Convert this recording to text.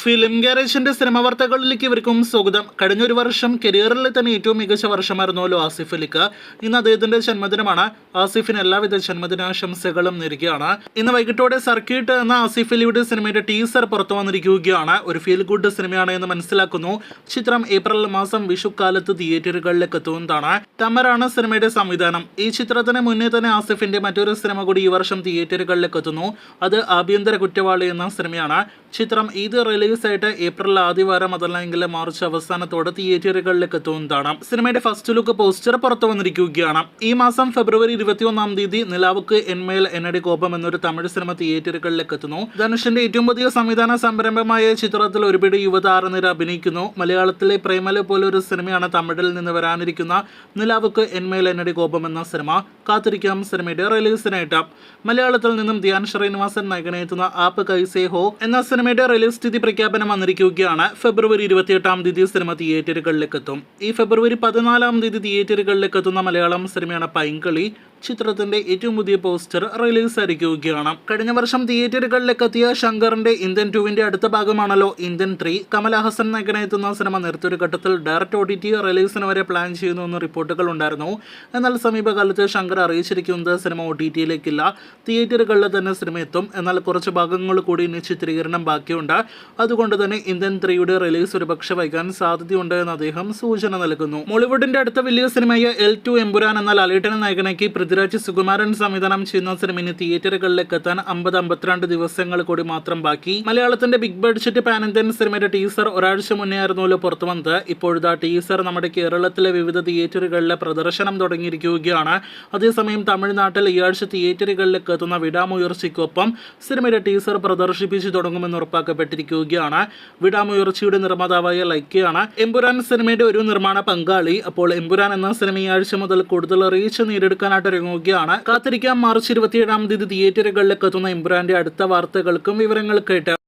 Film ഗാരേജിന്റെ cinema വാർത്തകളിലേക്ക് ഇവർക്കും സ്വാഗതം. കഴിഞ്ഞൊരു വർഷം കരിയറിൽ തന്നെ ഏറ്റവും മികച്ച വർഷമായിരുന്നല്ലോ ആസിഫ് അലിക്ക്. ഇന്ന് അദ്ദേഹത്തിന്റെ ജന്മദിനമാണ്. ആസിഫിന് എല്ലാവിധ ജന്മദിനാശംസകളും നേരുകയാണ്. ഇന്ന് വൈകിട്ടോടെ സർക്യൂട്ട് എന്ന ആസിഫ് അലിയുടെ സിനിമയുടെ ടീസർ പുറത്തു വന്നിരിക്കുകയാണ്. ഒരു ഫീൽ ഗുഡ് സിനിമയാണ് എന്ന് മനസ്സിലാക്കുന്നു. ചിത്രം ഏപ്രിൽ മാസം വിഷുക്കാലത്ത് തിയേറ്ററുകളിലേക്ക് എത്തുന്നതാണ്. തമറാണ് സിനിമയുടെ സംവിധാനം. ഈ ചിത്രത്തിന് മുന്നേ തന്നെ ആസിഫിന്റെ മറ്റൊരു സിനിമ കൂടി ഈ വർഷം തിയേറ്ററുകളിലേക്ക് എത്തുന്നു. അത് ആഭ്യന്തര കുറ്റവാളി എന്ന സിനിമയാണ്. ചിത്രം ഇത് റിലീസായിട്ട് ഏപ്രിൽ ആദ്യവാരം അതല്ലെങ്കിൽ മാർച്ച് അവസാനത്തോടെ തിയേറ്ററുകളിലേക്ക് എത്തുന്നതാണ്. സിനിമയുടെ ഫസ്റ്റ് ലുക്ക് പോസ്റ്റർ പുറത്തു വന്നിരിക്കുകയാണ്. ഈ മാസം ഫെബ്രുവരി 21 തീയതി നിലാവുക്ക് എന്മേൽ എന്നടി കോപം എന്നൊരു തമിഴ് സിനിമ തിയേറ്ററുകളിലേക്ക് എത്തുന്നു. ധനുഷിന്റെ ഏറ്റവും പുതിയ സംവിധാന സംരംഭമായ ചിത്രത്തിൽ ഒരുപിടി യുവതാരനിര അഭിനയിക്കുന്നു. മലയാളത്തിലെ പ്രേമല പോലൊരു സിനിമയാണ് തമിഴിൽ നിന്ന് വരാനിരിക്കുന്ന നിലാവുക്ക് എന്മേൽ എന്നടി കോപം എന്ന സിനിമ. കാത്തിരിക്കാം സിനിമയുടെ റിലീസിനായിട്ട്. മലയാളത്തിൽ നിന്നും ധ്യാൻ ശ്രീനിവാസൻ നായകനെത്തുന്ന ആപ്പ് കൈസേ ഹോ എന്ന സിനിമയുടെ റിലീസ് തീയതി പ്രഖ്യാപനം വന്നിരിക്കുകയാണ്. ഫെബ്രുവരി 28 തീയതി സിനിമ തിയേറ്ററുകളിലേക്ക് എത്തും. ഈ ഫെബ്രുവരി 14 തീയതി തിയേറ്ററുകളിലേക്ക് എത്തുന്ന മലയാളം സിനിമയാണ് പൈങ്കളി. ചിത്രത്തിന്റെ ഏറ്റവും പുതിയ പോസ്റ്റർ റിലീസ് ആയിരിക്കുകയാണ്. കഴിഞ്ഞ വർഷം തിയേറ്ററുകളിലേക്ക് എത്തിയ ശങ്കറിന്റെ ഇന്ത്യൻ 2 അടുത്ത ഭാഗമാണല്ലോ ഇന്ത്യൻ 3. കമലഹാസൻ നായകനെത്തുന്ന സിനിമ നേരത്തൊരു ഘട്ടത്തിൽ ഡയറക്റ്റ് OTT റിലീസിന് വരെ പ്ലാൻ ചെയ്യുന്നു എന്ന് റിപ്പോർട്ടുകൾ ഉണ്ടായിരുന്നു. എന്നാൽ സമീപകാലത്ത് ശങ്കർ അറിയിച്ചിരിക്കുന്നത് സിനിമ OTTയിലേക്കില്ല, തിയേറ്ററുകളിൽ തന്നെ സിനിമ എത്തും. എന്നാൽ കുറച്ച് ഭാഗങ്ങൾ കൂടി ഇനി ചിത്രീകരണം ബാക്കിയുണ്ട്. അതുകൊണ്ട് തന്നെ ഇന്ത്യൻ 3 റിലീസ് ഒരുപക്ഷെ വൈകാൻ സാധ്യതയുണ്ട് എന്ന് അദ്ദേഹം സൂചന നൽകുന്നു. മോളിവുഡിന്റെ അടുത്ത വലിയ സിനിമയായ L2 എമ്പുരാൻ എന്ന ലാലേട്ടൻ നായകനാക്കി പൃഥ്വിരാജ് സുകുമാരൻ സംവിധാനം ചെയ്യുന്ന സിനിമ ഇനി തിയേറ്ററുകളിലേക്ക് എത്താൻ 50-52 ദിവസങ്ങൾ കൂടി മാത്രം ബാക്കി. മലയാളത്തിന്റെ ബിഗ് ബഡ്ജറ്റ് പാൻ ഇന്ത്യൻ സിനിമയുടെ ടീസർ ഒരാഴ്ച മുന്നേ ആയിരുന്നല്ലോ പുറത്തു വന്നത്. ഇപ്പോഴത്തെ ടീസർ നമ്മുടെ കേരളത്തിലെ വിവിധ തിയേറ്ററുകളിലെ പ്രദർശനം തുടങ്ങിയിരിക്കുകയാണ്. അതേസമയം തമിഴ്നാട്ടിൽ ഈ ആഴ്ച തിയേറ്ററുകളിലേക്ക് എത്തുന്ന വിടാമുയർച്ചയ്ക്കൊപ്പം സിനിമയുടെ ടീസർ പ്രദർശിപ്പിച്ചു തുടങ്ങുമെന്ന് ഉറപ്പാക്കപ്പെട്ടിരിക്കുകയാണ്. വിടാമുയർച്ചയുടെ നിർമ്മാതാവായ ലൈക്കയാണ് എമ്പുരാൻ സിനിമയുടെ ഒരു നിർമ്മാണ പങ്കാളി. അപ്പോൾ എമ്പുരാൻ എന്ന സിനിമ ഈ ആഴ്ച മുതൽ കൂടുതൽ റീച്ച് നേടിയെടുക്കാനായിട്ട് ഇറങ്ങുകയാണ്. കാത്തിരിക്കാം മാർച്ച് 27 തീയതി തിയേറ്ററുകളിലേക്ക് എത്തുന്ന എമ്പുരാന്റെ അടുത്ത വാർത്തകൾക്കും വിവരങ്ങൾക്കായിട്ട്.